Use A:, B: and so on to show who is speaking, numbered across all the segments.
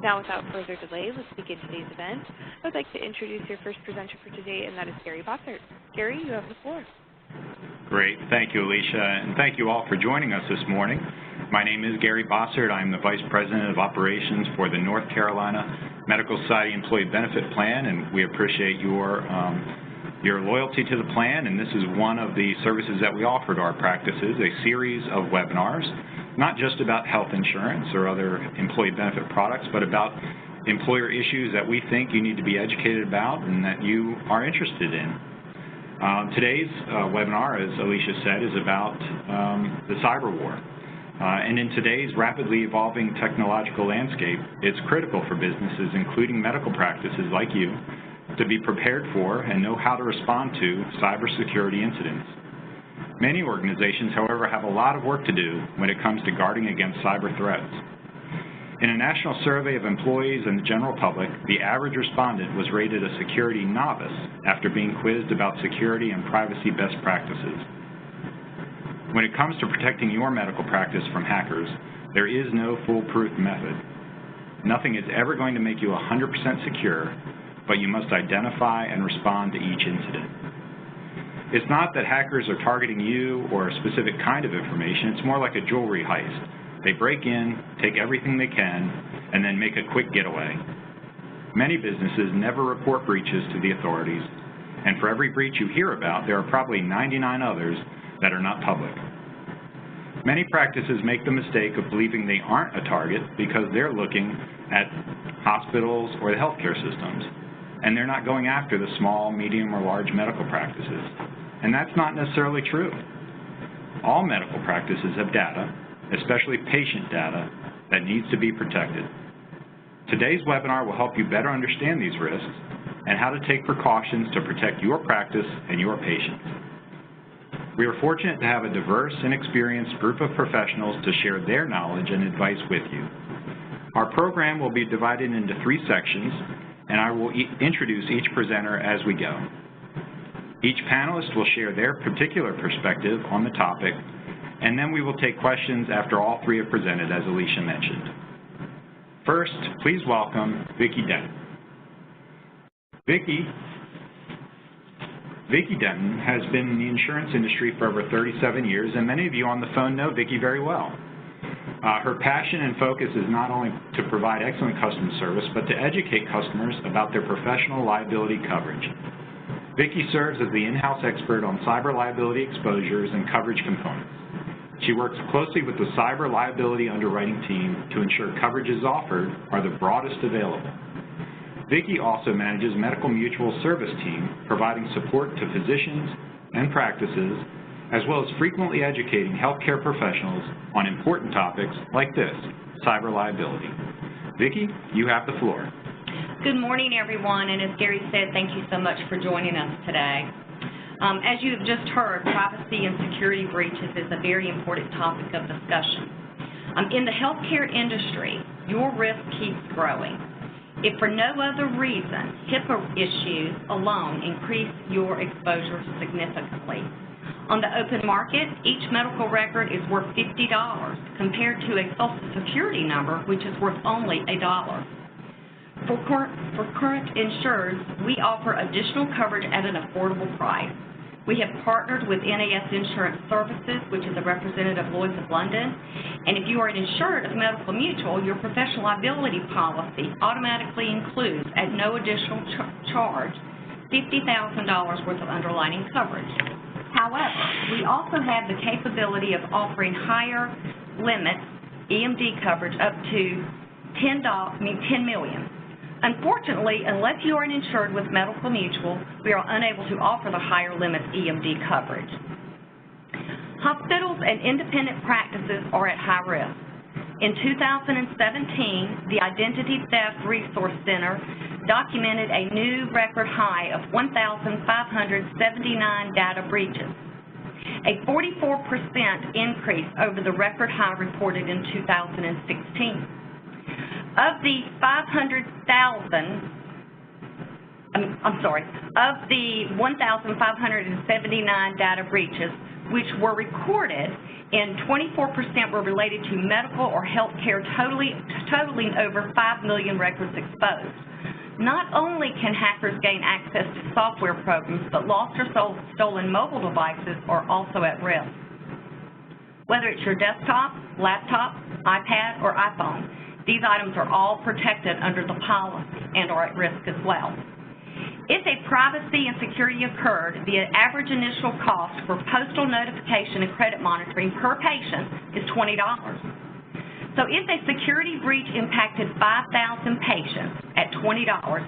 A: Now, without further delay, let's begin today's event. I'd like to introduce your first presenter for today, and that is Gary Bossert. Gary, you have the floor.
B: Great. Thank you, Alicia, and thank you all for joining us this morning. My name is Gary Bossert. I'm the Vice President of Operations for the North Carolina Medical Society Employee Benefit Plan, and we appreciate your loyalty to the plan, and this is one of the services that we offer to our practices, a series of webinars, not just about health insurance or other employee benefit products, but about employer issues that we think you need to be educated about and that you are interested in. Today's webinar, as Alicia said, is about the cyber war. And in today's rapidly evolving technological landscape, it's critical for businesses, including medical practices like you, to be prepared for and know how to respond to cybersecurity incidents. Many organizations, however, have a lot of work to do when it comes to guarding against cyber threats. In a national survey of employees and the general public, the average respondent was rated a security novice after being quizzed about security and privacy best practices. When it comes to protecting your medical practice from hackers, there is no foolproof method. Nothing is ever going to make you 100% secure, but you must identify and respond to each incident. It's not that hackers are targeting you or a specific kind of information. It's more like a jewelry heist. They break in, take everything they can, and then make a quick getaway. Many businesses never report breaches to the authorities, and for every breach you hear about, there are probably 99 others that are not public. Many practices make the mistake of believing they aren't a target because they're looking at hospitals or the healthcare systems, and they're not going after the small, medium, or large medical practices. And that's not necessarily true. All medical practices have data, especially patient data, that needs to be protected. Today's webinar will help you better understand these risks and how to take precautions to protect your practice and your patients. We are fortunate to have a diverse and experienced group of professionals to share their knowledge and advice with you. Our program will be divided into 3 sections, and I will introduce each presenter as we go. Each panelist will share their particular perspective on the topic, and then we will take questions after all 3 have presented, as Alicia mentioned. First, please welcome Vicki Denton. Vicki Denton has been in the insurance industry for over 37 years, and many of you on the phone know Vicki very well. Her passion and focus is not only to provide excellent customer service, but to educate customers about their professional liability coverage. Vicki serves as the in-house expert on cyber liability exposures and coverage components. She works closely with the cyber liability underwriting team to ensure coverages offered are the broadest available. Vicki also manages Medical Mutual service team, providing support to physicians and practices, as well as frequently educating healthcare professionals on important topics like this, cyber liability. Vicki, you have the floor.
C: Good morning, everyone, and as Gary said, thank you so much for joining us today. As you have just heard, privacy and security breaches is a very important topic of discussion. In the healthcare industry, your risk keeps growing. If for no other reason, HIPAA issues alone increase your exposure significantly. On the open market, each medical record is worth $50 compared to a Social Security number, which is worth only $1. For current insureds, we offer additional coverage at an affordable price. We have partnered with NAS Insurance Services, which is a representative of Lloyd's of London, and if you are an insured of Medical Mutual, your professional liability policy automatically includes, at no additional charge, $50,000 worth of underlying coverage. However, we also have the capability of offering higher limits, EMD coverage, up to $10 million. Unfortunately, unless you are an insured with Medical Mutual, we are unable to offer the higher limits EMD coverage. Hospitals and independent practices are at high risk. In 2017, the Identity Theft Resource Center documented a new record high of 1,579 data breaches, a 44% increase over the record high reported in 2016. Of the 1,579 data breaches, which were recorded, and 24% were related to medical or health care, totaling over 5 million records exposed. Not only can hackers gain access to software programs, but lost or stolen mobile devices are also at risk. Whether it's your desktop, laptop, iPad, or iPhone, these items are all protected under the policy and are at risk as well. If a privacy and security occurred, the average initial cost for postal notification and credit monitoring per patient is $20. So if a security breach impacted 5,000 patients at $20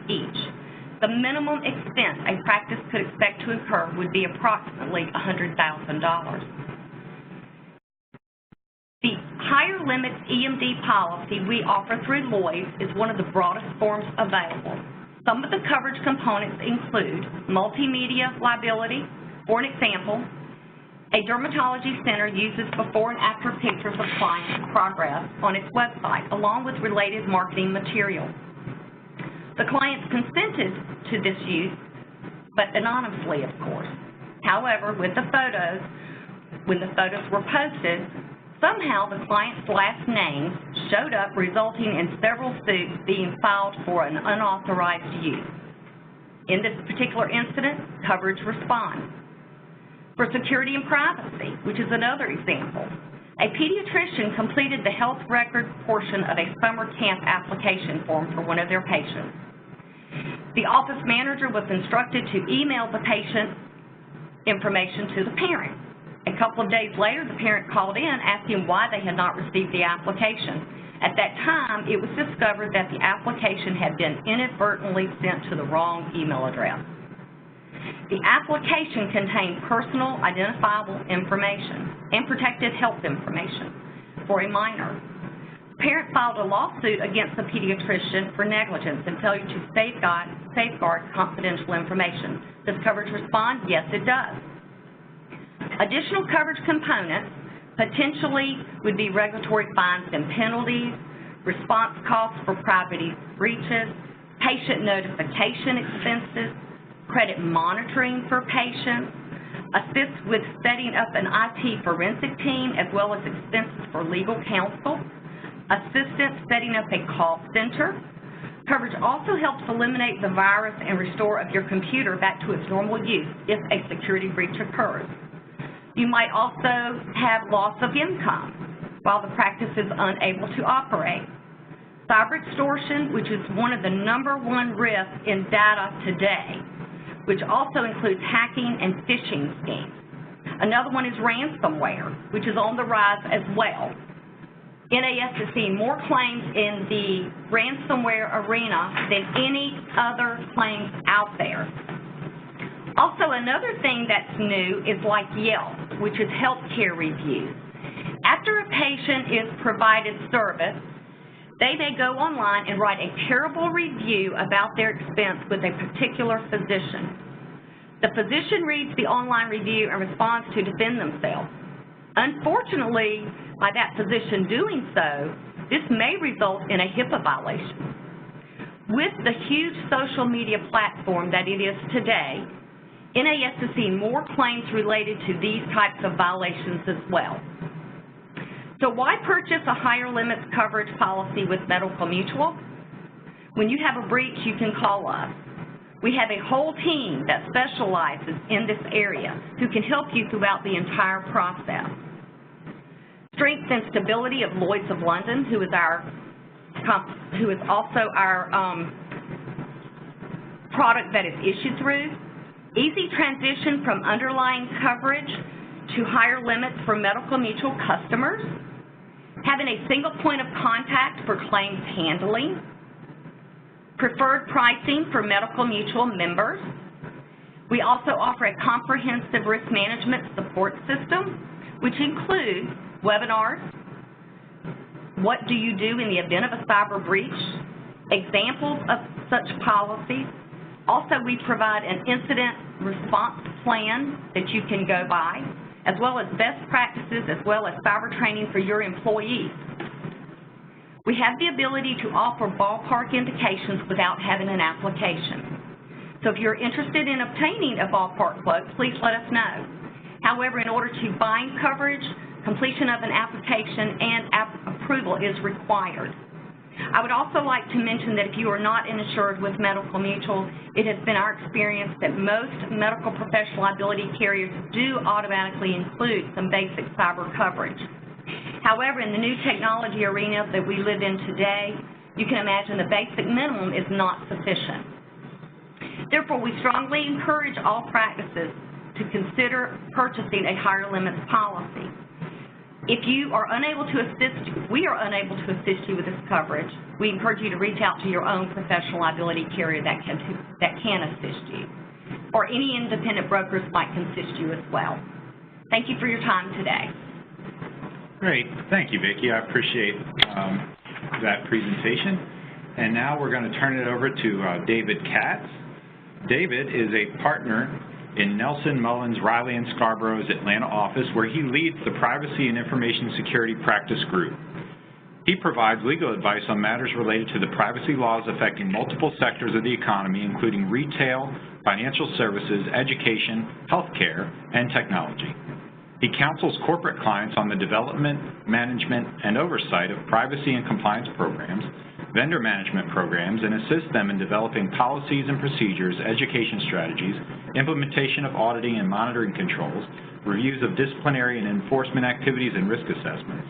C: each, the minimum expense a practice could expect to incur would be approximately $100,000. The higher limits EMD policy we offer through Lloyd's is one of the broadest forms available. Some of the coverage components include multimedia liability. For an example, a dermatology center uses before and after pictures of client progress on its website, along with related marketing material. The clients consented to this use, but anonymously, of course. However, when the photos were posted, somehow the client's last name showed up, resulting in several suits being filed for an unauthorized use. In this particular incident, coverage responds. For security and privacy, which is another example, a pediatrician completed the health record portion of a summer camp application form for one of their patients. The office manager was instructed to email the patient information to the parent. A couple of days later, the parent called in asking why they had not received the application. At that time, it was discovered that the application had been inadvertently sent to the wrong email address. The application contained personal identifiable information and protected health information for a minor. The parent filed a lawsuit against the pediatrician for negligence and failure to safeguard confidential information. Does coverage respond? Yes, it does. Additional coverage components potentially would be regulatory fines and penalties, response costs for privacy breaches, patient notification expenses, credit monitoring for patients, assist with setting up an IT forensic team, as well as expenses for legal counsel, assistance setting up a call center. Coverage also helps eliminate the virus and restore of your computer back to its normal use if a security breach occurs. You might also have loss of income while the practice is unable to operate. Cyber extortion, which is one of the #1 risks in data today, which also includes hacking and phishing schemes. Another one is ransomware, which is on the rise as well. NAS is seeing more claims in the ransomware arena than any other claims out there. Also, another thing that's new is like Yelp, which is healthcare reviews. After a patient is provided service, they may go online and write a terrible review about their expense with a particular physician. The physician reads the online review and responds to defend themselves. Unfortunately, by that physician doing so, this may result in a HIPAA violation. With the huge social media platform that it is today, NAS is seeing more claims related to these types of violations as well. So why purchase a higher limits coverage policy with Medical Mutual? When you have a breach, you can call us. We have a whole team that specializes in this area who can help you throughout the entire process. Strength and stability of Lloyd's of London, who is also our product that is issued through. Easy transition from underlying coverage to higher limits for Medical Mutual customers. Having a single point of contact for claims handling. Preferred pricing for Medical Mutual members. We also offer a comprehensive risk management support system, which includes webinars, what do you do in the event of a cyber breach, examples of such policies. Also, we provide an incident response plan that you can go by, as well as best practices, as well as cyber training for your employees. We have the ability to offer ballpark indications without having an application. So if you're interested in obtaining a ballpark quote, please let us know. However, in order to bind coverage, completion of an application and approval is required. I would also like to mention that if you are not insured with Medical Mutual, it has been our experience that most medical professional liability carriers do automatically include some basic cyber coverage. However, in the new technology arena that we live in today, you can imagine the basic minimum is not sufficient. Therefore, we strongly encourage all practices to consider purchasing a higher limits policy. If we are unable to assist you with this coverage, we encourage you to reach out to your own professional liability carrier that can assist you, or any independent brokers might assist you as well. Thank you for your time today.
B: Great. Thank you, Vicki. I appreciate that presentation. And now we're going to turn it over to David Katz. David is a partner in Nelson Mullins Riley & Scarborough's Atlanta office, where he leads the Privacy and Information Security Practice Group. He provides legal advice on matters related to the privacy laws affecting multiple sectors of the economy, including retail, financial services, education, healthcare, and technology. He counsels corporate clients on the development, management, and oversight of privacy and compliance programs, vendor management programs, and assists them in developing policies and procedures, education strategies, implementation of auditing and monitoring controls, reviews of disciplinary and enforcement activities, and risk assessments.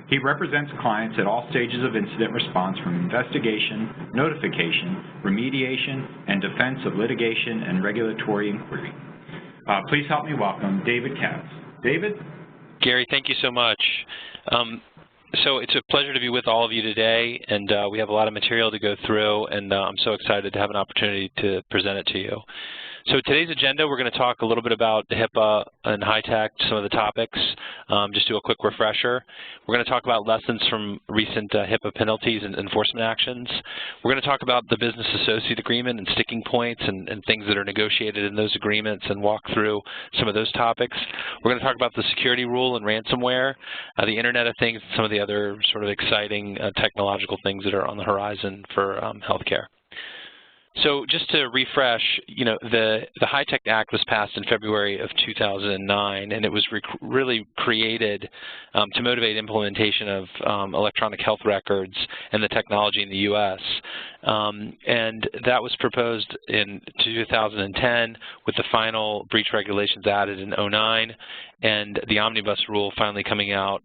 B: He represents clients at all stages of incident response, from investigation, notification, remediation, and defense of litigation and regulatory inquiry. Please help me welcome David Katz. David?
D: Gary, thank you so much. So it's a pleasure to be with all of you today, and we have a lot of material to go through, and I'm so excited to have an opportunity to present it to you. So today's agenda, we're going to talk a little bit about HIPAA and HITECH, some of the topics, just do a quick refresher. We're going to talk about lessons from recent HIPAA penalties and enforcement actions. We're going to talk about the business associate agreement and sticking points and things that are negotiated in those agreements and walk through some of those topics. We're going to talk about the security rule and ransomware, the Internet of Things, and some of the other sort of exciting technological things that are on the horizon for healthcare. So just to refresh, you know, the HITECH Act was passed in February of 2009, and it was really created to motivate implementation of electronic health records and the technology in the U.S. And that was proposed in 2010 with the final breach regulations added in 2009, and the omnibus rule finally coming out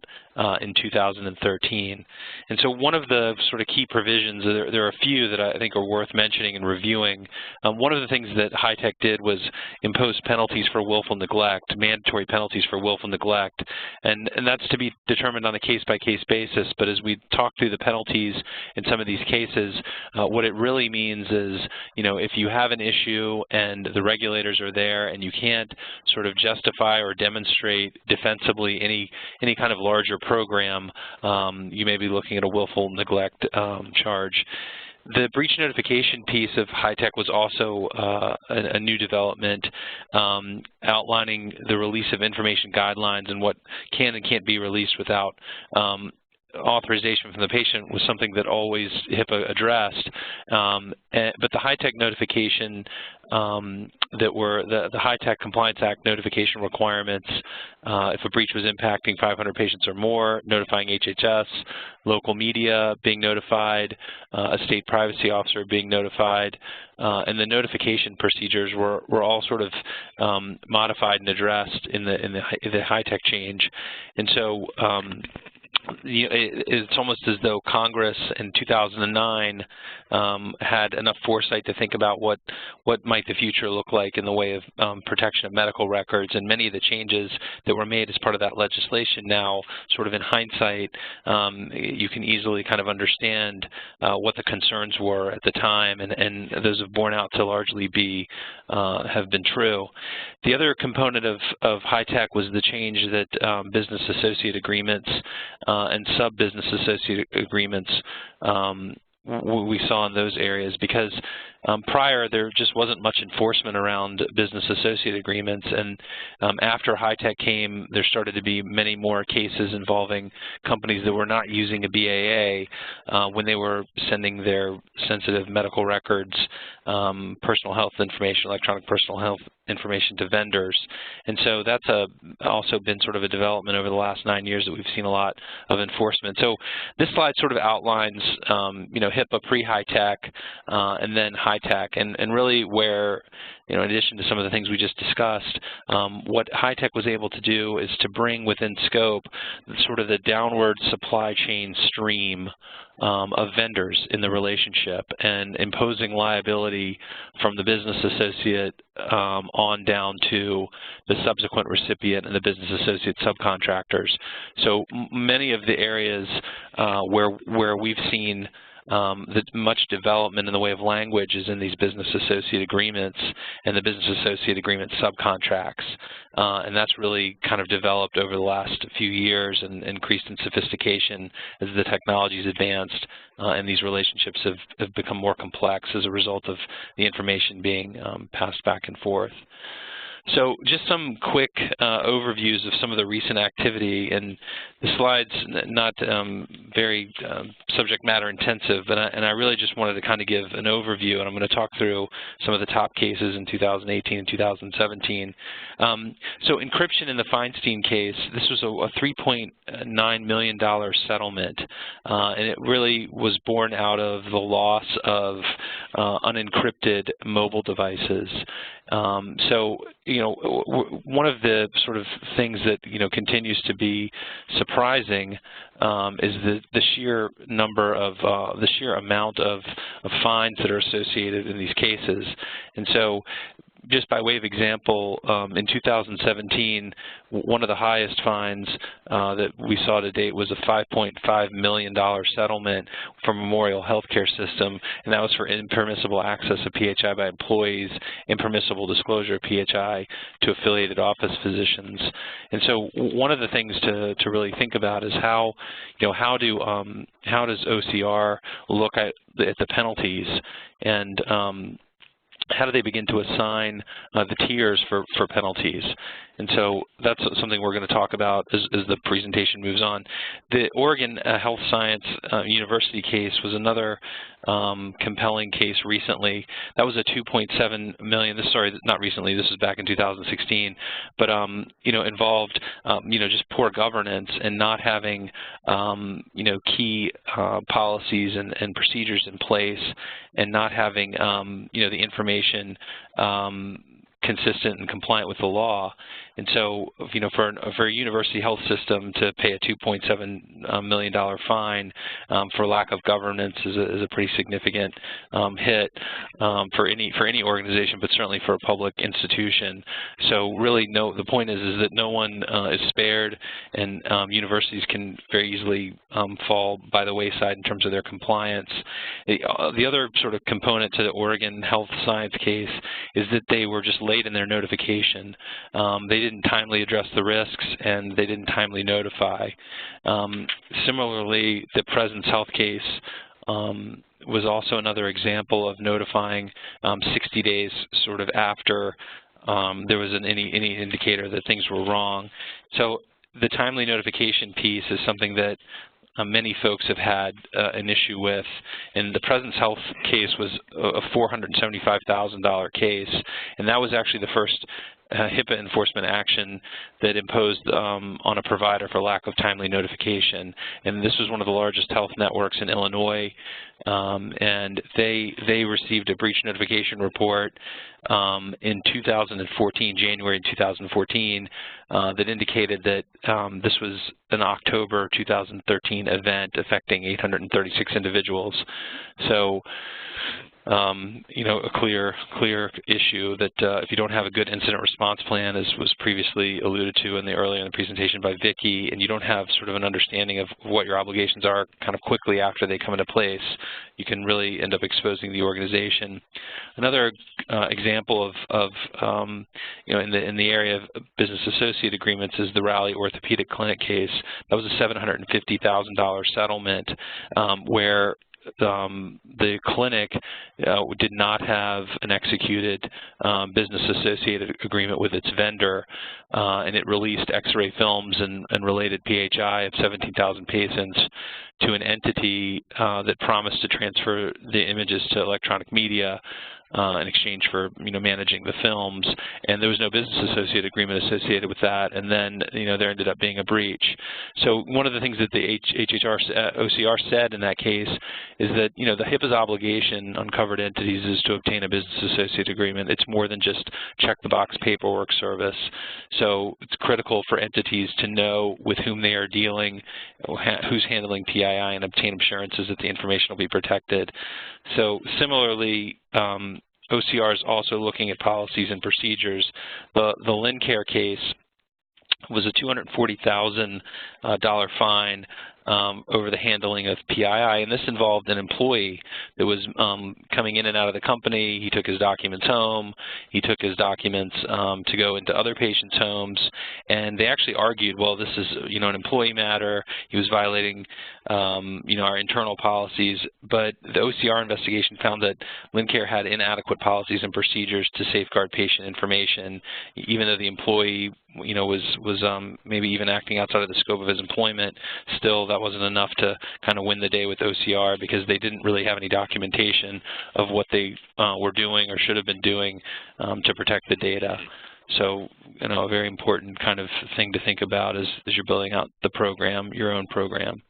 D: in 2013. And so one of the sort of key provisions, there are a few that I think are worth mentioning and reviewing. One of the things that HITECH did was impose penalties for willful neglect, mandatory penalties for willful neglect, and that's to be determined on a case-by-case basis. But as we talk through the penalties in some of these cases, what it really means is, you know, if you have an issue and the regulators are there and you can't sort of justify or demonstrate defensively any kind of larger program, you may be looking at a willful neglect charge. The breach notification piece of HITECH was also a new development, outlining the release of information guidelines and what can and can't be released without authorization from the patient was something that always HIPAA addressed, but the HITECH notification that were the HITECH Compliance Act notification requirements, if a breach was impacting 500 patients or more, notifying HHS, local media being notified, a state privacy officer being notified, and the notification procedures were all sort of modified and addressed in the HITECH change, and so. It's almost as though Congress in 2009 had enough foresight to think about what might the future look like in the way of protection of medical records, and many of the changes that were made as part of that legislation now, sort of in hindsight, you can easily kind of understand what the concerns were at the time, and those have borne out to largely have been true. The other component of HITECH was the change that business associate agreements and sub-business associate agreements we saw in those areas, because prior there just wasn't much enforcement around business associate agreements, and after HITECH came, there started to be many more cases involving companies that were not using a BAA when they were sending their sensitive medical records, personal health information, electronic personal health information to vendors. And so that's also been sort of a development over the last 9 years that we've seen a lot of enforcement. So this slide sort of outlines, HIPAA pre-HITECH and then HITECH, and really where, in addition to some of the things we just discussed, what HITECH was able to do is to bring within scope sort of the downward supply chain stream of vendors in the relationship and imposing liability from the business associate on down to the subsequent recipient and the business associate subcontractors. So many of the areas where we've seen much development in the way of language is in these business associate agreements and the business associate agreement subcontracts. And that's really kind of developed over the last few years and increased in sophistication as the technology's advanced, and these relationships have become more complex as a result of the information being passed back and forth. So just some quick overviews of some of the recent activity, and the slide's not very subject matter intensive, and I really just wanted to kind of give an overview, and I'm going to talk through some of the top cases in 2018 and 2017. So encryption in the Feinstein case, this was a $3.9 million settlement, and it really was born out of the loss of unencrypted mobile devices. So, one of the sort of things that, continues to be surprising is the sheer number of, the sheer amount of fines that are associated in these cases. And so, just by way of example, in 2017, one of the highest fines that we saw to date was a $5.5 million settlement from Memorial Healthcare System, and that was for impermissible access of PHI by employees, impermissible disclosure of PHI to affiliated office physicians. And so one of the things to really think about is how does OCR look at the penalties, and how do they begin to assign the tiers for penalties? And so that's something we're going to talk about as the presentation moves on. The Oregon Health Science University case was another compelling case recently. That was a $2.7 million. Sorry, not recently. This was back in 2016. But involved just poor governance and not having key policies and procedures in place, and not having the information consistent and compliant with the law. And so, for a university health system to pay a $2.7 million fine for lack of governance is a pretty significant hit for any organization, but certainly for a public institution. So really, the point is that no one is spared, and universities can very easily fall by the wayside in terms of their compliance. The other sort of component to the Oregon Health Science case is that they were just late in their notification. They didn't timely address the risks, and they didn't timely notify. Similarly, the Presence Health case was also another example of notifying 60 days sort of after there was any indicator that things were wrong. So the timely notification piece is something that many folks have had an issue with, and the Presence Health case was a $475,000 case, and that was actually the first HIPAA enforcement action that imposed on a provider for lack of timely notification. And this was one of the largest health networks in Illinois, and they received a breach notification report in 2014, January 2014, that indicated that this was an October 2013 event affecting 836 individuals. So a clear issue that if you don't have a good incident response plan, as was previously alluded to earlier in the presentation by Vicki, and you don't have sort of an understanding of what your obligations are kind of quickly after they come into place, you can really end up exposing the organization. Another example of in the area of business associate agreements is the Raleigh Orthopedic Clinic case. That was a $750,000 settlement where the clinic did not have an executed business associated agreement with its vendor, and it released X-ray films and related PHI of 17,000 patients to an entity that promised to transfer the images to electronic media in exchange for managing the films, and there was no business associate agreement associated with that, and then there ended up being a breach. So one of the things that the OCR said in that case is that the HIPAA's obligation on covered entities is to obtain a business associate agreement. It's more than just check the box paperwork service. So it's critical for entities to know with whom they are dealing, who's handling PII, and obtain assurances that the information will be protected. So similarly, OCR is also looking at policies and procedures. The Lincare case was a $240,000 fine over the handling of PII, and this involved an employee that was coming in and out of the company. He took his documents home. He took his documents to go into other patients' homes, and they actually argued, well, this is an employee matter. He was violating our internal policies, but the OCR investigation found that Lincare had inadequate policies and procedures to safeguard patient information, even though the employee was maybe even acting outside of the scope of his employment. Still, that wasn't enough to kind of win the day with OCR because they didn't really have any documentation of what they were doing or should have been doing to protect the data. So, a very important kind of thing to think about as you're building out the program, your own program.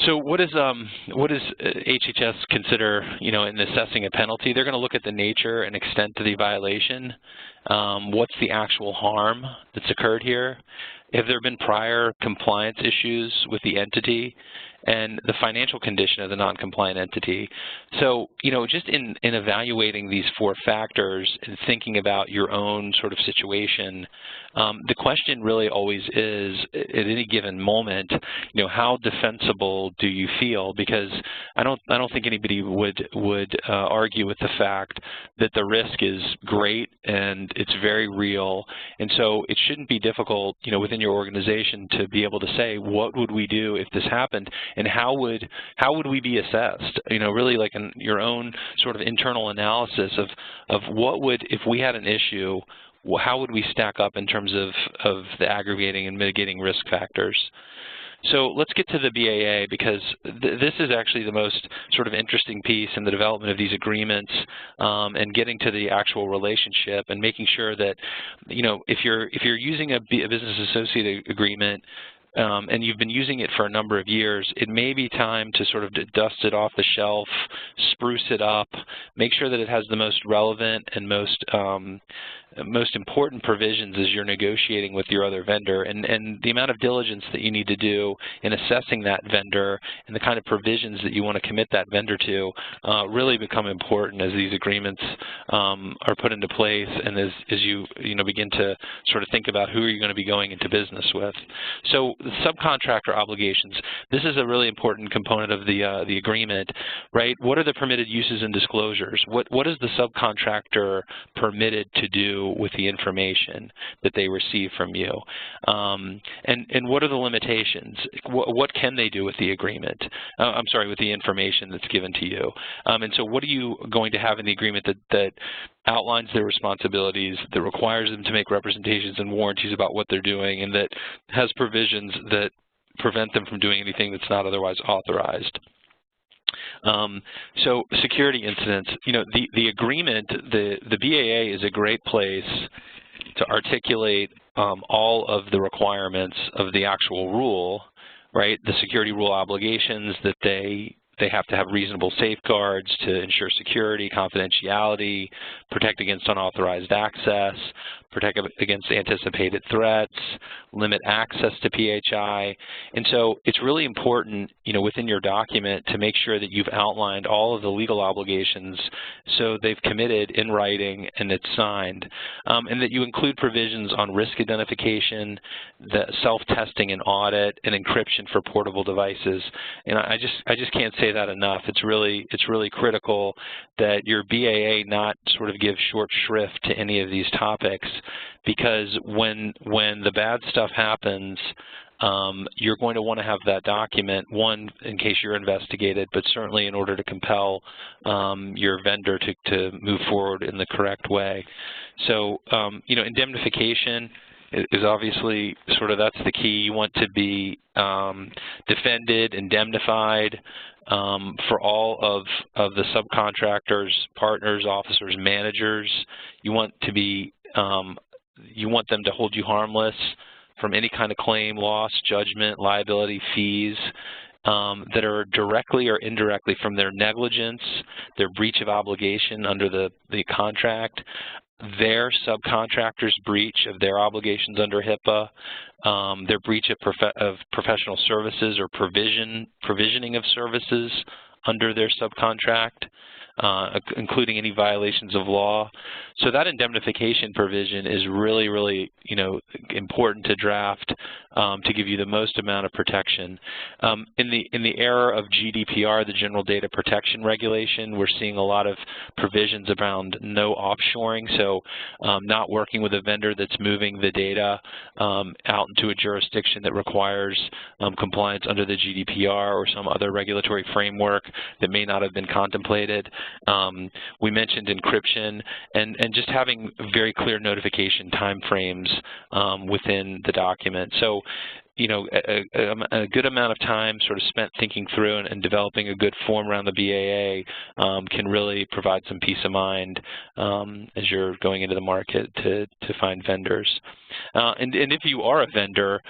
D: So what does HHS consider, in assessing a penalty? They're going to look at the nature and extent of the violation. What's the actual harm that's occurred here? Have there been prior compliance issues with the entity? And the financial condition of the non-compliant entity. So, just in evaluating these 4 factors and thinking about your own sort of situation, the question really always is, at any given moment, how defensible do you feel? Because I don't think anybody would argue with the fact that the risk is great and it's very real, and so it shouldn't be difficult, within your organization to be able to say, what would we do if this happened? And how would we be assessed? Really like in your own sort of internal analysis of what would, if we had an issue, how would we stack up in terms of the aggravating and mitigating risk factors? So let's get to the BAA, because this is actually the most sort of interesting piece in the development of these agreements, and getting to the actual relationship and making sure that, if you're using a business associate agreement, and you've been using it for a number of years, it may be time to sort of dust it off the shelf, spruce it up, make sure that it has the most relevant and most important provisions as you're negotiating with your other vendor, and the amount of diligence that you need to do in assessing that vendor and the kind of provisions that you want to commit that vendor to really become important as these agreements are put into place, and as you begin to sort of think about who are you going to be going into business with. So the subcontractor obligations, this is a really important component of the agreement, right? What are the permitted uses and disclosures? What is the subcontractor permitted to do with the information that they receive from you? And what are the limitations? What can they do with the agreement? I'm sorry, with the information that's given to you? And so what are you going to have in the agreement that outlines their responsibilities, that requires them to make representations and warranties about what they're doing, and that has provisions that prevent them from doing anything that's not otherwise authorized? So security incidents, the agreement, the BAA is a great place to articulate all of the requirements of the actual rule, right? The security rule obligations that they have to have reasonable safeguards to ensure security, confidentiality, protect against unauthorized access, protect against anticipated threats, limit access to PHI. And so it's really important, within your document to make sure that you've outlined all of the legal obligations so they've committed in writing and it's signed, and that you include provisions on risk identification, the self-testing and audit, and encryption for portable devices. And I just can't say that enough. It's really critical that your BAA not sort of give short shrift to any of these topics, because when the bad stuff happens, you're going to want to have that document, one, in case you're investigated, but certainly in order to compel your vendor to move forward in the correct way. So, indemnification is obviously that's the key. You want to be defended, indemnified for all of the subcontractors, partners, officers, managers. You want to be, you want them to hold you harmless from any kind of claim, loss, judgment, liability, fees that are directly or indirectly from their negligence, their breach of obligation under the contract, their subcontractors' breach of their obligations under HIPAA, their breach of professional services or provisioning of services under their subcontract, including any violations of law. So that indemnification provision is really, really, important to draft to give you the most amount of protection. In the era of GDPR, the General Data Protection Regulation, we're seeing a lot of provisions around no offshoring, so not working with a vendor that's moving the data out into a jurisdiction that requires compliance under the GDPR or some other regulatory framework that may not have been contemplated. We mentioned encryption and just having very clear notification timeframes within the document. So, a good amount of time spent thinking through and developing a good form around the BAA can really provide some peace of mind as you're going into the market to find vendors. And if you are a vendor,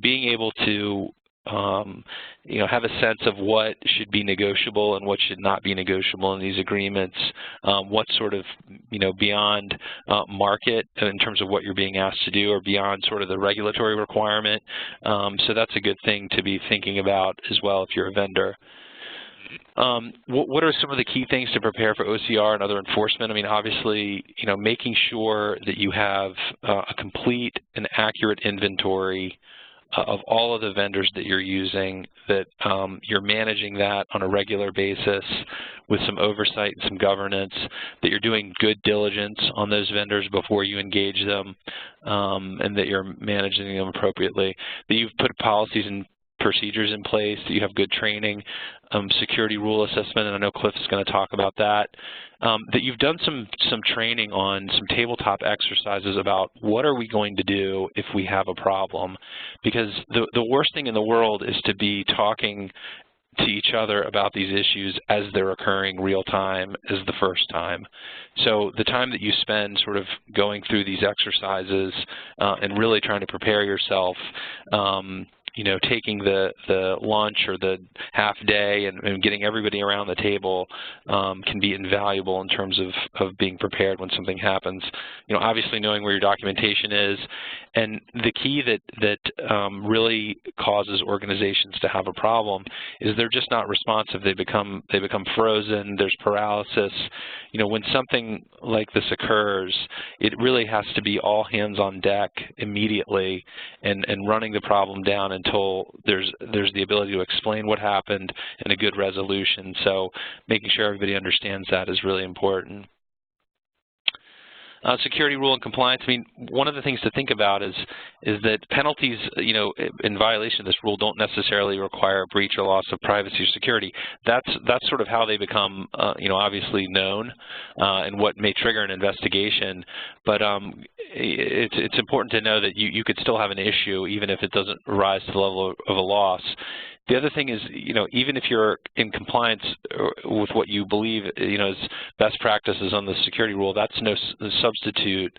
D: being able to have a sense of what should be negotiable and what should not be negotiable in these agreements, what's beyond market in terms of what you're being asked to do or beyond the regulatory requirement. So that's a good thing to be thinking about as well if you're a vendor. What are some of the key things to prepare for OCR and other enforcement? I mean, obviously, making sure that you have a complete and accurate inventory of all of the vendors that you're using, that you're managing that on a regular basis with some oversight and some governance, that you're doing good diligence on those vendors before you engage them, and that you're managing them appropriately, that you've put policies and procedures in place, that you have good training, security rule assessment, and I know Cliff is going to talk about that, that you've done some training on some tabletop exercises about what are we going to do if we have a problem, because the worst thing in the world is to be talking to each other about these issues as they're occurring real time as the first time. So the time that you spend going through these exercises and really trying to prepare yourself, taking the lunch or the half day and getting everybody around the table can be invaluable in terms of being prepared when something happens. Obviously knowing where your documentation is, and the key that really causes organizations to have a problem is they're just not responsive. They become frozen. There's paralysis. When something like this occurs, it really has to be all hands on deck immediately and running the problem down until there's the ability to explain what happened and a good resolution. So making sure everybody understands that is really important. Security rule and compliance. I mean, one of the things to think about is that penalties, in violation of this rule, don't necessarily require a breach or loss of privacy or security. That's how they become, obviously known, and what may trigger an investigation. But it's important to know that you could still have an issue even if it doesn't rise to the level of a loss. The other thing is, even if you're in compliance with what you believe, is best practices on the security rule, that's no substitute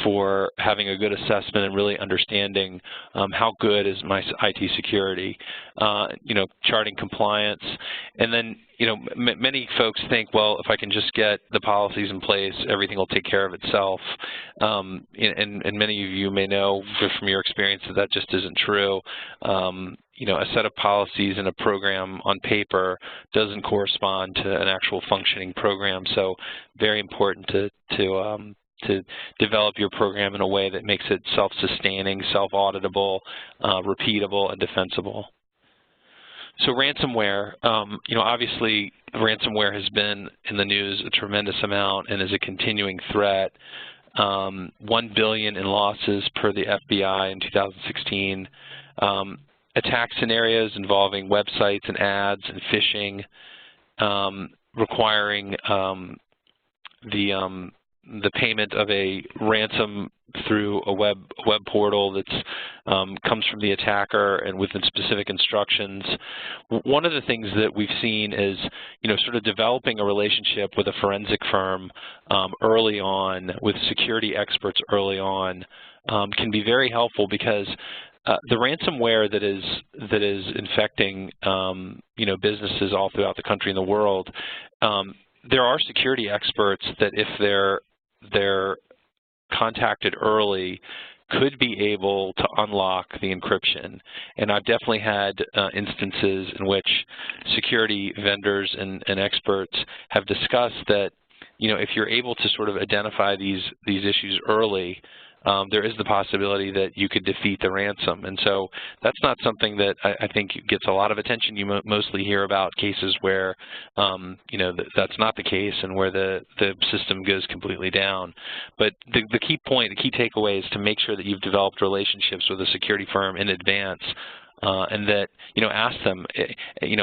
D: for having a good assessment and really understanding how good is my IT security, charting compliance. And then, many folks think, well, if I can just get the policies in place, everything will take care of itself. And many of you may know from your experience that just isn't true. A set of policies and a program on paper doesn't correspond to an actual functioning program. So very important to develop your program in a way that makes it self-sustaining, self-auditable, repeatable, and defensible. So ransomware, obviously ransomware has been in the news a tremendous amount and is a continuing threat. $1 billion in losses per the FBI in 2016. Attack scenarios involving websites and ads and phishing, requiring the payment of a ransom through a web portal that's comes from the attacker and within specific instructions. One of the things that we've seen is, sort of developing a relationship with a forensic firm early on, with security experts early on, can be very helpful, because the ransomware that is infecting businesses all throughout the country and the world, there are security experts that, if they're contacted early, could be able to unlock the encryption. And I've definitely had instances in which security vendors and experts have discussed that, if you're able to sort of identify these issues early, there is the possibility that you could defeat the ransom. And so that's not something that I think gets a lot of attention. You mostly hear about cases where, that's not the case and where the system goes completely down. But the key point, the key takeaway is to make sure that you've developed relationships with a security firm in advance, and that, ask them,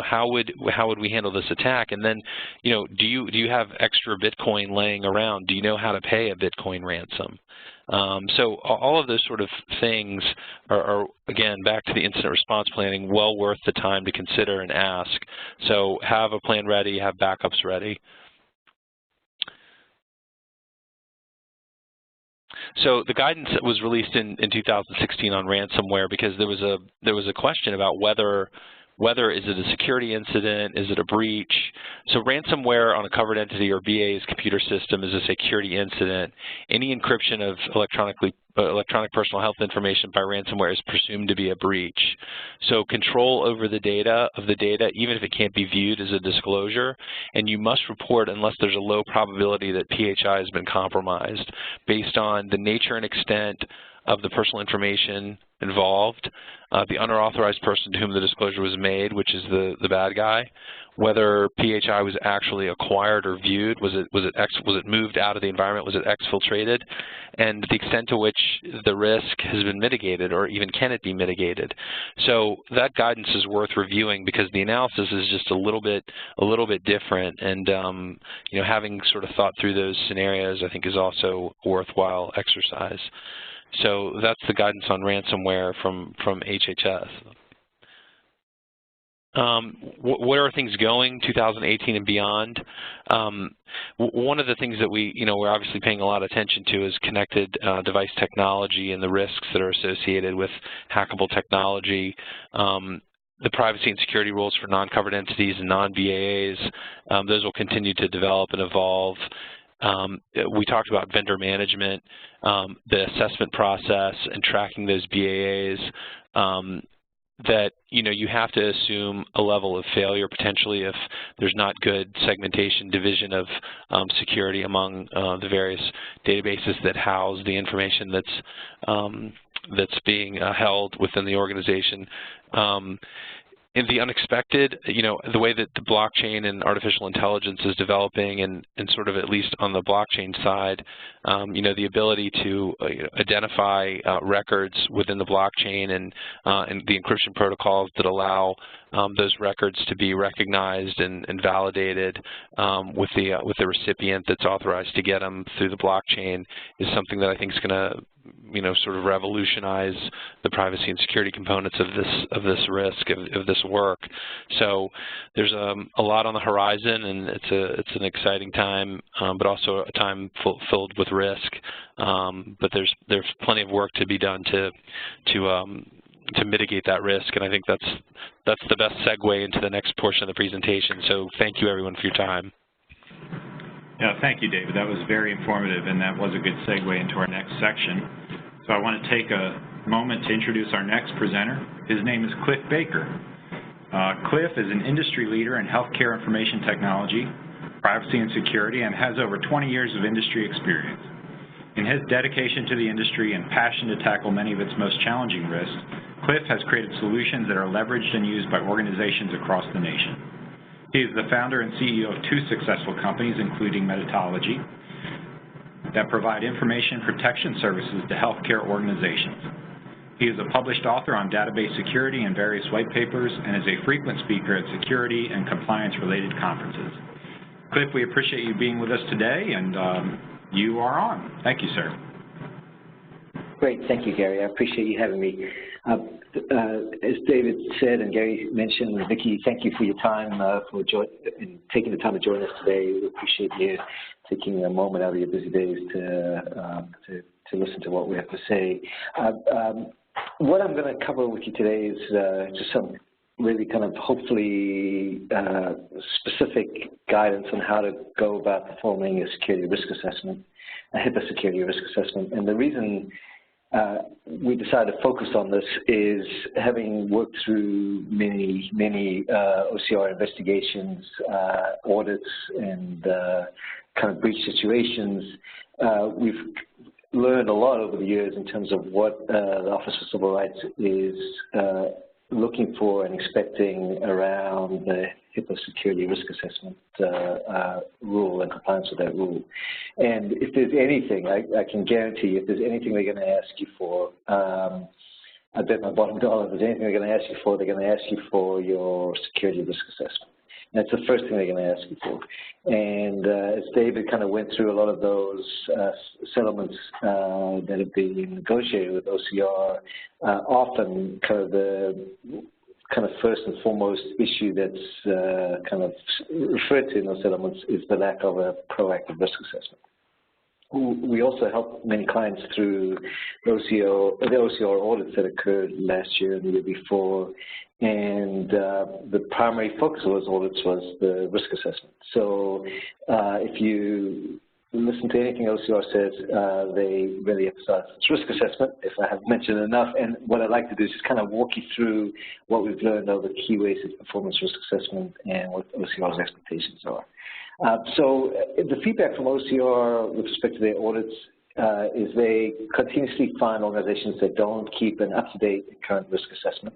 D: how would we handle this attack? And then, do you have extra Bitcoin laying around? Do you know how to pay a Bitcoin ransom? So all of those sort of things are, again, back to the incident response planning, well worth the time to consider and ask. So have a plan ready, have backups ready. So the guidance that was released in 2016 on ransomware, because there was a question about whether is it a security incident, is it a breach? So ransomware on a covered entity or BA's computer system is a security incident. Any encryption of electronic personal health information by ransomware is presumed to be a breach. So control over the data, even if it can't be viewed, as a disclosure, and you must report unless there's a low probability that PHI has been compromised, based on the nature and extent of the personal information involved, the unauthorized person to whom the disclosure was made, which is the bad guy, whether PHI was actually acquired or viewed, was it moved out of the environment, was it exfiltrated, and the extent to which the risk has been mitigated, or even can it be mitigated. So that guidance is worth reviewing, because the analysis is just a little bit different, and having sort of thought through those scenarios, I think, is also a worthwhile exercise. So that's the guidance on ransomware from HHS. Where are things going 2018 and beyond? One of the things that we're obviously paying a lot of attention to is connected device technology and the risks that are associated with hackable technology. The privacy and security rules for non-covered entities and non-BAAs, those will continue to develop and evolve. We talked about vendor management, the assessment process, and tracking those BAAs, that you have to assume a level of failure potentially if there's not good segmentation, division of security among the various databases that house the information that's being held within the organization. In the unexpected, the way that the blockchain and artificial intelligence is developing, and sort of, at least on the blockchain side, the ability to identify records within the blockchain and the encryption protocols that allow those records to be recognized and validated with the recipient that's authorized to get them through the blockchain, is something that I think is going to sort of revolutionize the privacy and security components of this risk, of this work. So there's a lot on the horizon, and it's an exciting time, but also a time filled with risk. But there's plenty of work to be done to mitigate that risk, and I think that's the best segue into the next portion of the presentation. So thank you, everyone, for your time.
B: Yeah, thank you, David. That was very informative, and that was a good segue into our next section. So I want to take a moment to introduce our next presenter. His name is Cliff Baker. Cliff is an industry leader in healthcare information technology, privacy and security, and has over 20 years of industry experience. In his dedication to the industry and passion to tackle many of its most challenging risks, Cliff has created solutions that are leveraged and used by organizations across the nation. He is the founder and CEO of 2 successful companies, including Metatology. that provide information protection services to healthcare organizations. He is a published author on database security in various white papers and is a frequent speaker at security and compliance-related conferences. Cliff, we appreciate you being with us today, and you are on. Thank you, sir.
E: Great. Thank you, Gary. I appreciate you having me. As David said and Gary mentioned, Vicki, thank you for your time and taking the time to join us today. We appreciate you taking a moment out of your busy days to listen to what we have to say. What I'm going to cover with you today is just some really kind of hopefully specific guidance on how to go about performing a security risk assessment, a HIPAA security risk assessment. And the reason we decided to focus on this is having worked through many OCR investigations, audits, and kind of breach situations. We've learned a lot over the years in terms of what the Office of Civil Rights is looking for and expecting around the HIPAA security risk assessment rule and compliance with that rule. And if there's anything, I can guarantee you, if there's anything they're going to ask you for, I bet my bottom dollar, if there's anything they're going to ask you for, they're going to ask you for your security risk assessment. That's the first thing they're going to ask you for. And as David kind of went through a lot of those settlements that have been negotiated with OCR, often kind of the first and foremost issue that's kind of referred to in those settlements is the lack of a proactive risk assessment. We also helped many clients through the OCR audits that occurred last year and the year before, and the primary focus of those audits was the risk assessment. So if you listen to anything OCR says, they really emphasize its risk assessment, if I haven't mentioned enough. And what I'd like to do is just kind of walk you through what we've learned over the key ways of performance risk assessment and what OCR's expectations are. So the feedback from OCR with respect to their audits is they continuously find organizations that don't keep an up-to-date current risk assessment.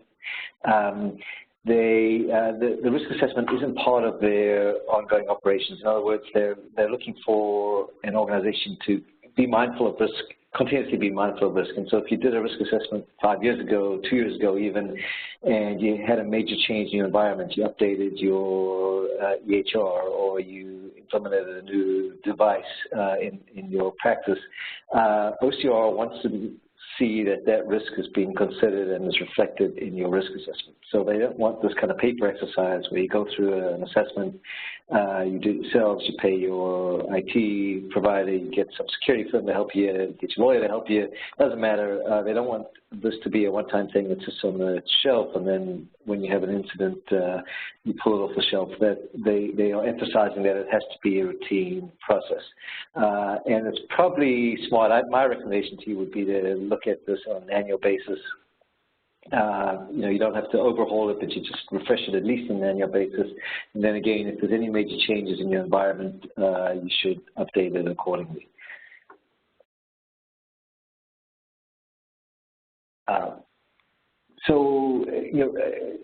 E: The risk assessment isn't part of their ongoing operations. In other words, they're looking for an organization to be mindful of risk, continuously be mindful of risk. And so if you did a risk assessment 5 years ago, 2 years ago even, and you had a major change in your environment, you updated your EHR or you implemented a new device in your practice, OCR wants to see that risk is being considered and is reflected in your risk assessment. So they don't want this kind of paper exercise where you go through an assessment, you do it yourselves, you pay your IT provider, you get some security firm to help you, get your lawyer to help you. It doesn't matter. They don't want this to be a one-time thing that sits on the shelf, and then when you have an incident, you pull it off the shelf. That they are emphasizing that it has to be a routine process. And it's probably smart. My recommendation to you would be to look at this on an annual basis. You don't have to overhaul it, but you just refresh it at least on an annual basis. And then again, if there's any major changes in your environment, you should update it accordingly. So,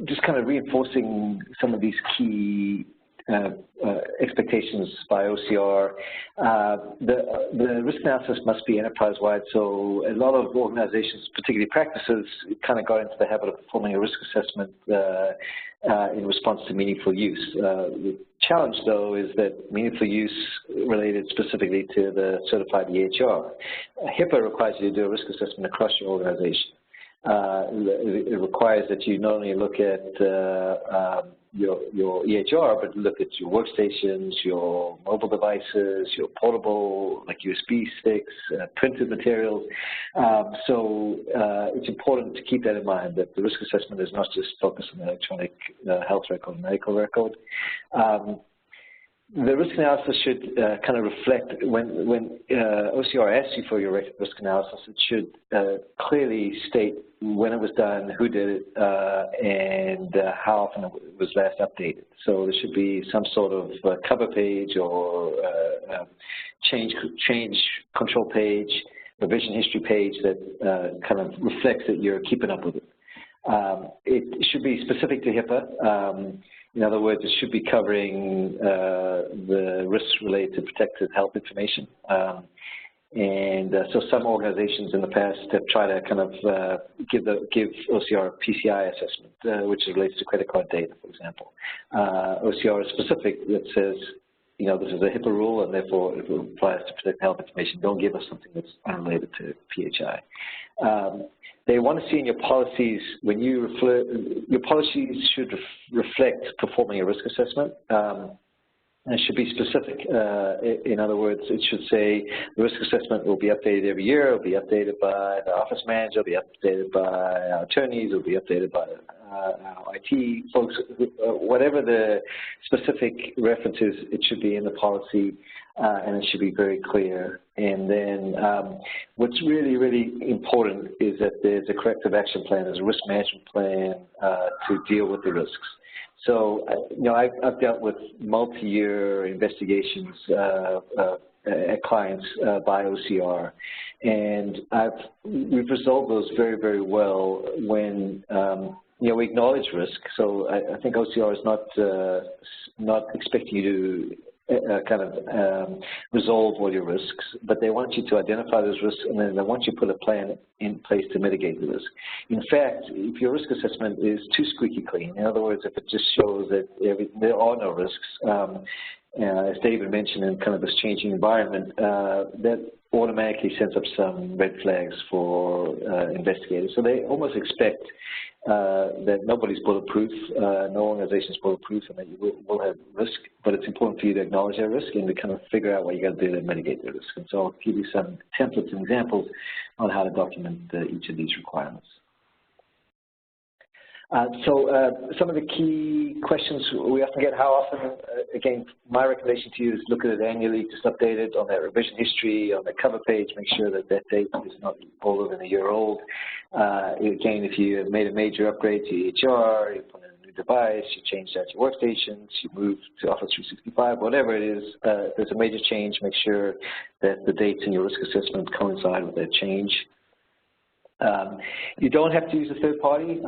E: just kind of reinforcing some of these key expectations by OCR. The risk analysis must be enterprise-wide, so a lot of organizations, particularly practices, kind of got into the habit of performing a risk assessment in response to meaningful use. The challenge, though, is that meaningful use related specifically to the certified EHR. HIPAA requires you to do a risk assessment across your organization. It requires that you not only look at your EHR, but look at your workstations, your mobile devices, your portable, like USB sticks, printed materials. So it's important to keep that in mind, that the risk assessment is not just focused on the electronic health record, medical record. The risk analysis should kind of reflect, when OCR asks you for your risk analysis, it should clearly state when it was done, who did it, and how often it was last updated. So there should be some sort of cover page or change control page, revision history page that kind of reflects that you're keeping up with it. It should be specific to HIPAA. In other words, it should be covering the risks related to protected health information. And so some organizations in the past have tried to kind of give OCR a PCI assessment, which relates to credit card data, for example. OCR is specific that says, you know, this is a HIPAA rule, and therefore it applies to protect health information. Don't give us something that's unrelated to PHI. They want to see in your policies, when you your policies should reflect performing a risk assessment. And it should be specific. In other words, it should say the risk assessment will be updated every year. It will be updated by the office manager. It will be updated by our attorneys. It will be updated by our IT folks. Whatever the specific reference is, it should be in the policy, and it should be very clear. And then what's really, really important is that there's a corrective action plan, there's a risk management plan to deal with the risks. So, you know, I've dealt with multi-year investigations at clients by OCR, and we've resolved those very, very well when, you know, we acknowledge risk. So I think OCR is not expecting you to kind of resolve all your risks, but they want you to identify those risks, and then they want you to put a plan in place to mitigate the risk. In fact, if your risk assessment is too squeaky clean, in other words, if it just shows that there are no risks, as David mentioned, in kind of this changing environment, that automatically sends up some red flags for investigators. So they almost expect that nobody's bulletproof, no organization's bulletproof, and that you will have risk, but it's important for you to acknowledge that risk and to kind of figure out what you got to do to mitigate the risk. And so I'll give you some templates and examples on how to document each of these requirements. Some of the key questions we often get: how often? Again, my recommendation to you is look at it annually, just update it on that revision history, on the cover page, make sure that that date is not older than a year old. Again, if you have made a major upgrade to EHR, you put in a new device, you changed out your workstations, you moved to Office 365, whatever it is, if there's a major change, make sure that the dates in your risk assessment coincide with that change. You don't have to use a third party.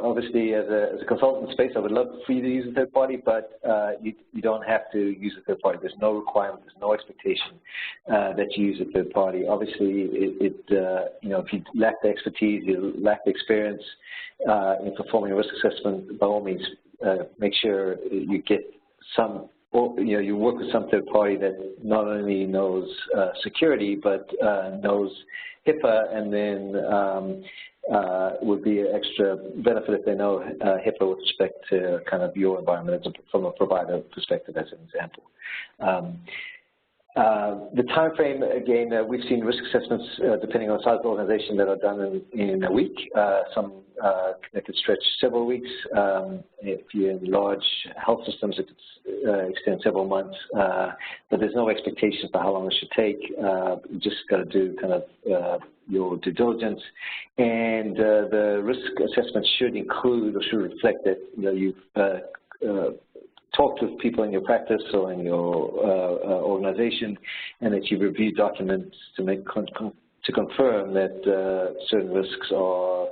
E: Obviously, as a consultant space, I would love for you to use a third party, but you don't have to use a third party. There's no requirement, there's no expectation that you use a third party. Obviously, you know, if you lack the expertise, you lack the experience in performing a risk assessment, by all means, make sure you get some, or, you know, you work with some third party that not only knows security, but knows HIPAA, and then would be an extra benefit if they know HIPAA with respect to kind of your environment from a provider perspective, as an example. The time frame, again, we've seen risk assessments, depending on the size of the organization, that are done in a week. Some that could stretch several weeks. If you're in large health systems, it could extend several months. But there's no expectation for how long it should take. You just got to do kind of your due diligence. And the risk assessment should include or should reflect that, you know, you've talked with people in your practice or in your organization, and that you've reviewed documents to confirm that certain risks are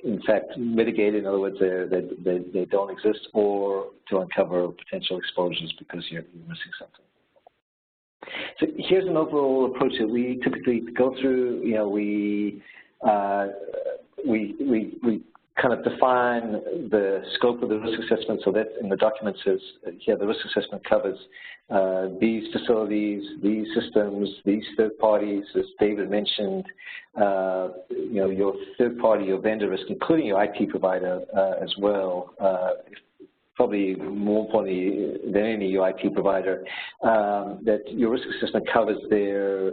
E: in fact mitigated. In other words, they don't exist, or to uncover potential exposures because you're missing something. So here's an overall approach that we typically go through. You know, we kind of define the scope of the risk assessment, so that in the document says, here the risk assessment covers these facilities, these systems, these third parties, as David mentioned, you know, your third party, your vendor risk, including your IT provider as well, probably more importantly than any, your IT provider, that your risk assessment covers their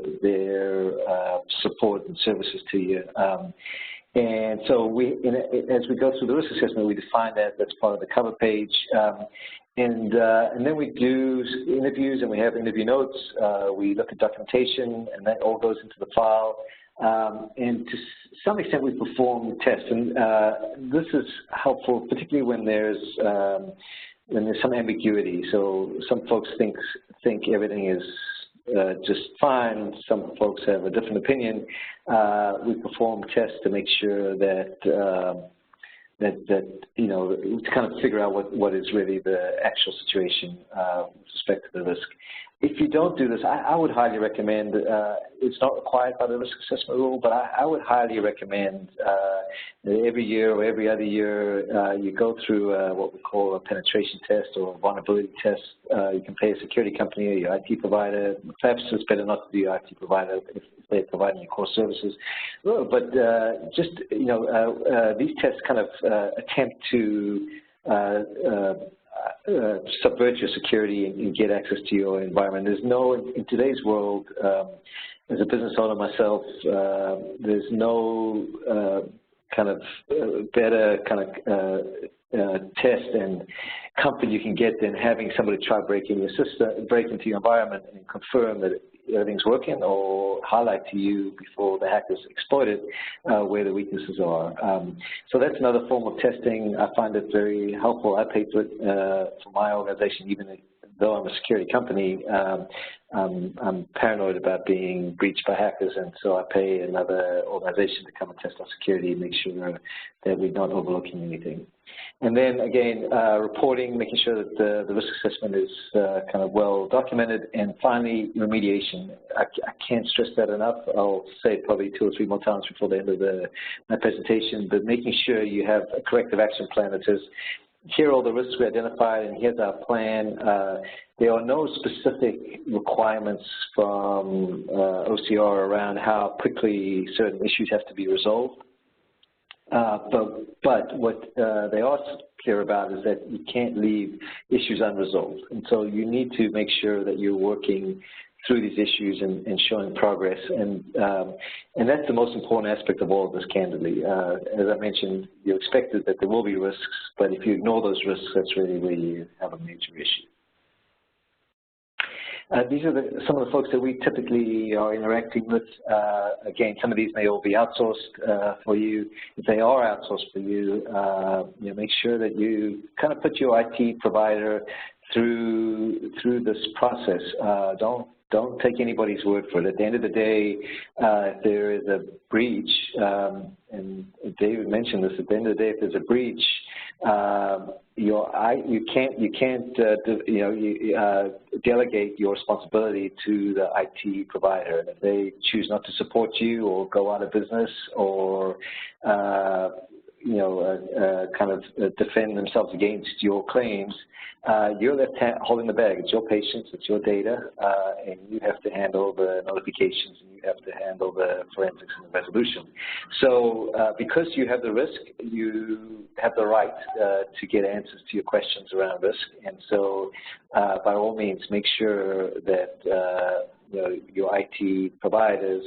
E: support and services to you. And so as we go through the risk assessment, we define that. That's part of the cover page. And then we do interviews, and we have interview notes. We look at documentation, and that all goes into the file. And to some extent, we perform tests. And this is helpful, particularly when there's some ambiguity. So some folks think everything is just fine. Some folks have a different opinion. We perform tests to make sure that you know, to kind of figure out what is really the actual situation with respect to the risk. if you don't do this, I would highly recommend, it's not required by the risk assessment rule, but I would highly recommend that every year or every other year you go through what we call a penetration test or a vulnerability test. You can pay a security company or your IT provider. Perhaps it's better not to do your IT provider if they're providing you core services. But just, you know, these tests kind of attempt to subvert your security and get access to your environment. There's no, in today's world, as a business owner myself, there's no kind of better kind of test and comfort you can get than having somebody try break in your system, break into your environment and confirm that everything's working, or highlight to you before the hackers exploit it where the weaknesses are. So that's another form of testing. I find it very helpful. I pay for it for my organization, even though I'm a security company. I'm paranoid about being breached by hackers, and so I pay another organization to come and test our security and make sure that we're not overlooking anything. And then again, reporting, making sure that the risk assessment is kind of well documented. And finally, remediation. I can't stress that enough. I'll say it probably 2 or 3 more times before the end of my presentation, but making sure you have a corrective action plan that says, here are all the risks we identified, and here's our plan. There are no specific requirements from OCR around how quickly certain issues have to be resolved. But what they are clear about is that you can't leave issues unresolved. And so you need to make sure that you're working through these issues and showing progress. And that's the most important aspect of all of this, candidly. As I mentioned, you expected that there will be risks, but if you ignore those risks, that's really where you have a major issue. These are some of the folks that we typically are interacting with. Again, some of these may all be outsourced for you. If they are outsourced for you, you know, make sure that you kind of put your IT provider through this process. Don't take anybody's word for it. At the end of the day, if there is a breach, and David mentioned this, at the end of the day, if there's a breach, you can't delegate your responsibility to the IT provider. And if they choose not to support you or go out of business or kind of defend themselves against your claims, you're left holding the bag. It's your patients, it's your data, and you have to handle the notifications, and you have to handle the forensics and the resolution. So because you have the risk, you have the right to get answers to your questions around risk. And so by all means, make sure that your IT providers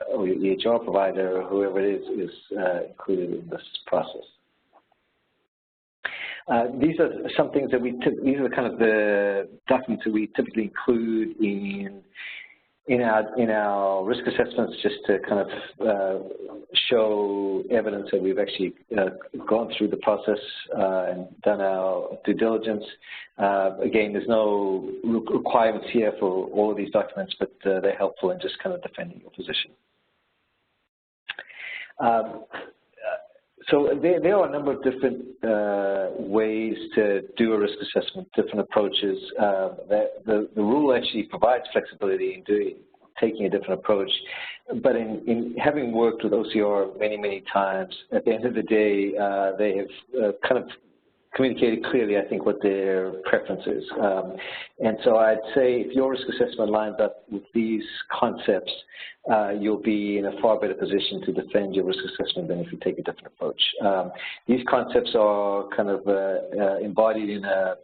E: or your EHR provider, or whoever it is included in this process. These are some things that these are kind of the documents that we typically include in our risk assessments, just to kind of show evidence that we've actually gone through the process and done our due diligence. Again, there's no requirements here for all of these documents, but they're helpful in just kind of defending your position. So there are a number of different ways to do a risk assessment, different approaches. The rule actually provides flexibility in taking a different approach. But in having worked with OCR many, many times, at the end of the day, they have kind of communicated clearly, I think, what their preference is. And so I'd say if your risk assessment lines up with these concepts, you'll be in a far better position to defend your risk assessment than if you take a different approach. These concepts are kind of embodied in a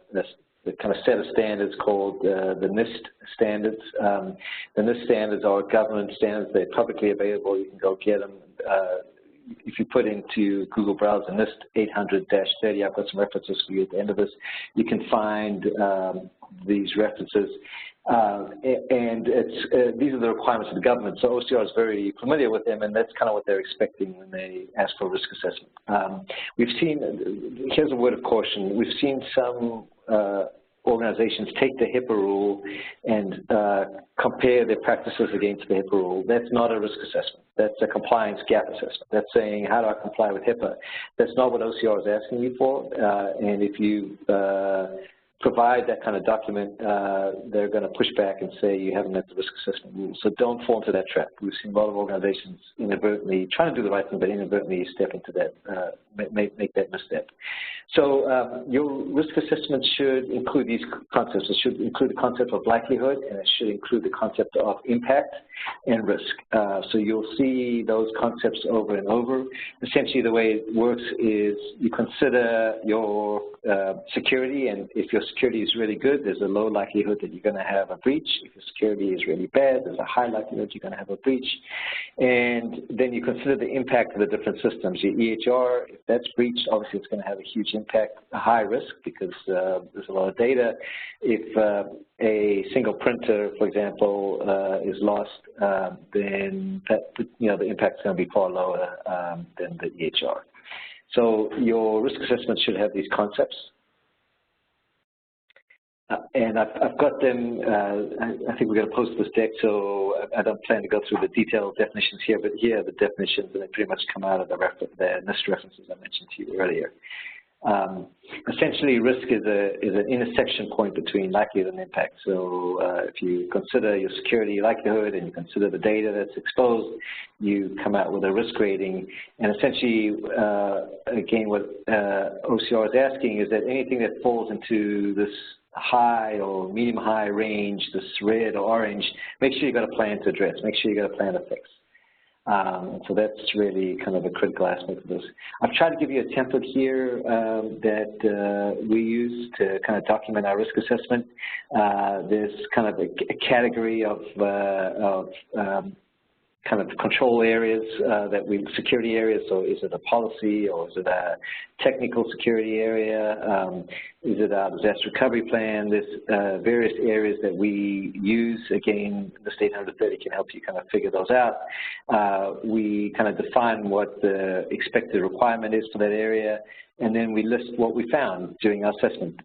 E: kind of set of standards called the NIST standards. The NIST standards are government standards. They're publicly available. You can go get them. If you put into Google Browser NIST 800-30, I've got some references for you at the end of this. You can find these references. And these are the requirements of the government. So OCR is very familiar with them, and that's kind of what they're expecting when they ask for a risk assessment. We've seen, here's a word of caution, we've seen some organizations take the HIPAA rule and compare their practices against the HIPAA rule. That's not a risk assessment. That's a compliance gap assessment. That's saying, how do I comply with HIPAA? That's not what OCR is asking you for. And if you provide that kind of document, they're going to push back and say you haven't met the risk assessment rules. So don't fall into that trap. We've seen a lot of organizations inadvertently trying to do the right thing, but inadvertently step into that, make that misstep. So your risk assessment should include these concepts. It should include the concept of likelihood, and it should include the concept of impact and risk. So you'll see those concepts over and over. Essentially, the way it works is you consider your security, and if your security is really good, there's a low likelihood that you're going to have a breach. If your security is really bad, there's a high likelihood you're going to have a breach. And then you consider the impact of the different systems. Your EHR, if that's breached, obviously it's going to have a huge impact, a high risk, because there's a lot of data. If a single printer, for example, is lost, then that, the impact is going to be far lower than the EHR. So your risk assessment should have these concepts. And I've got them, I think we're going to post this deck, so I don't plan to go through the detailed definitions here, but here are the definitions, and they pretty much come out of the NIST references I mentioned to you earlier. Essentially, risk is an intersection point between likelihood and impact. So if you consider your security likelihood and you consider the data that's exposed, you come out with a risk rating. And essentially, again, what OCR is asking is that anything that falls into this high or medium-high range, this red or orange, make sure you've got a plan to address. Make sure you've got a plan to fix. So that's really kind of a critical aspect of this. I've tried to give you a template here that we use to kind of document our risk assessment. There's kind of a category of kind of control areas security areas. So is it a policy, or is it a technical security area? Is it a disaster recovery plan? There's various areas that we use. Again, the State 130 can help you kind of figure those out. We kind of define what the expected requirement is for that area, and then we list what we found during our assessment.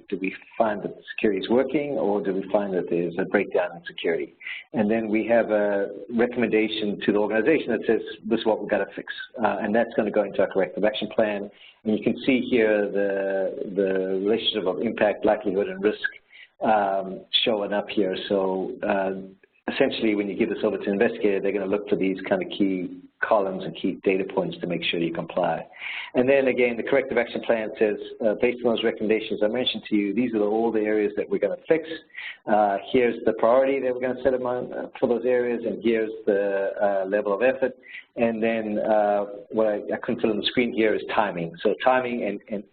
E: Do we find that security is working, or do we find that there's a breakdown in security? And then we have a recommendation to the organization that says, this is what we've got to fix. And that's going to go into our corrective action plan. And you can see here the relationship of impact, likelihood, and risk showing up here. So essentially, when you give this over to an investigator, they're going to look for these kind of key columns and key data points to make sure you comply. And then again, the corrective action plan says, based on those recommendations I mentioned to you, these are all the areas that we're going to fix. Here's the priority that we're going to set among for those areas, and here's the level of effort. And then what I couldn't put on the screen here is timing. So timing and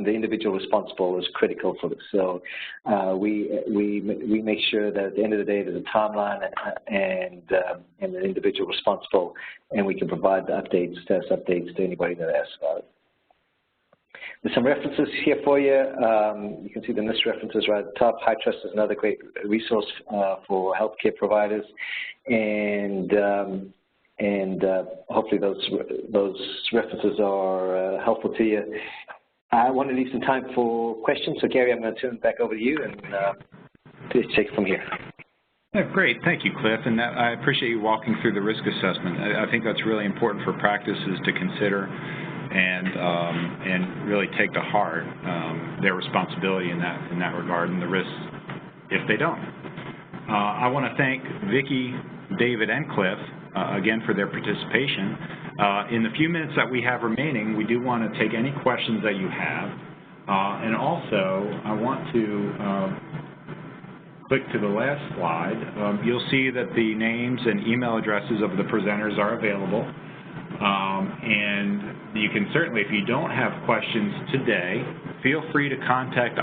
E: the individual responsible is critical for this. So we make sure that at the end of the day there's a timeline and the individual responsible, and we can provide the updates, status updates to anybody that asks about it. There's some references here for you. You can see the NIST references right at the top. HITRUST is another great resource for healthcare providers, and hopefully those references are helpful to you. I want to leave some time for questions. So, Gary, I'm going to turn it back over to you, and please take it from here.
B: Yeah, great. Thank you, Cliff. And I appreciate you walking through the risk assessment. I think that's really important for practices to consider and really take to heart their responsibility in that regard, and the risks if they don't. I want to thank Vicki, David, and Cliff again for their participation. In the few minutes that we have remaining, we do want to take any questions that you have. And also, I want to click to the last slide. You'll see that the names and email addresses of the presenters are available. And you can certainly, if you don't have questions today, feel free to contact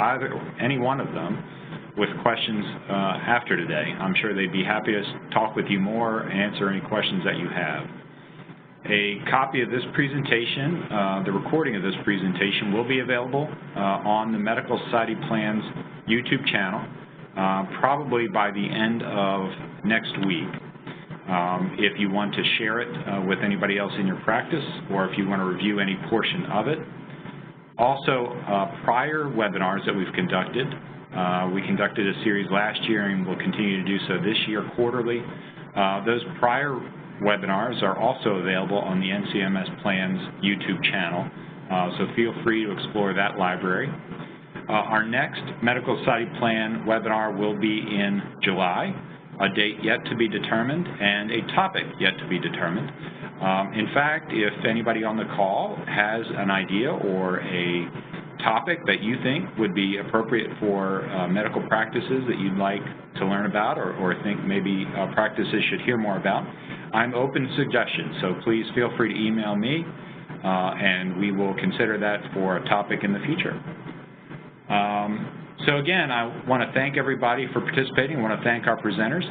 B: any one of them with questions after today. I'm sure they'd be happy to talk with you more, answer any questions that you have. A copy of this presentation, the recording of this presentation, will be available on the Medical Society Plans YouTube channel probably by the end of next week. If you want to share it with anybody else in your practice, or if you want to review any portion of it. Also, prior webinars that we've conducted, we conducted a series last year and will continue to do so this year quarterly. Those prior webinars are also available on the NCMS Plans YouTube channel, so feel free to explore that library. Our next Medical Society Plan webinar will be in July, a date yet to be determined and a topic yet to be determined. In fact, if anybody on the call has an idea or a topic that you think would be appropriate for medical practices that you'd like to learn about or think maybe practices should hear more about, I'm open to suggestions, so please feel free to email me and we will consider that for a topic in the future. So again, I want to thank everybody for participating. I want to thank our presenters,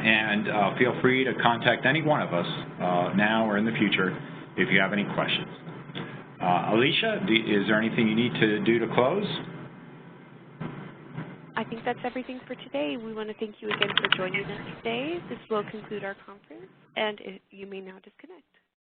B: and feel free to contact any one of us now or in the future if you have any questions. Alicia, is there anything you need to do to close?
A: I think that's everything for today. We want to thank you again for joining us today. This will conclude our conference, and you may now disconnect.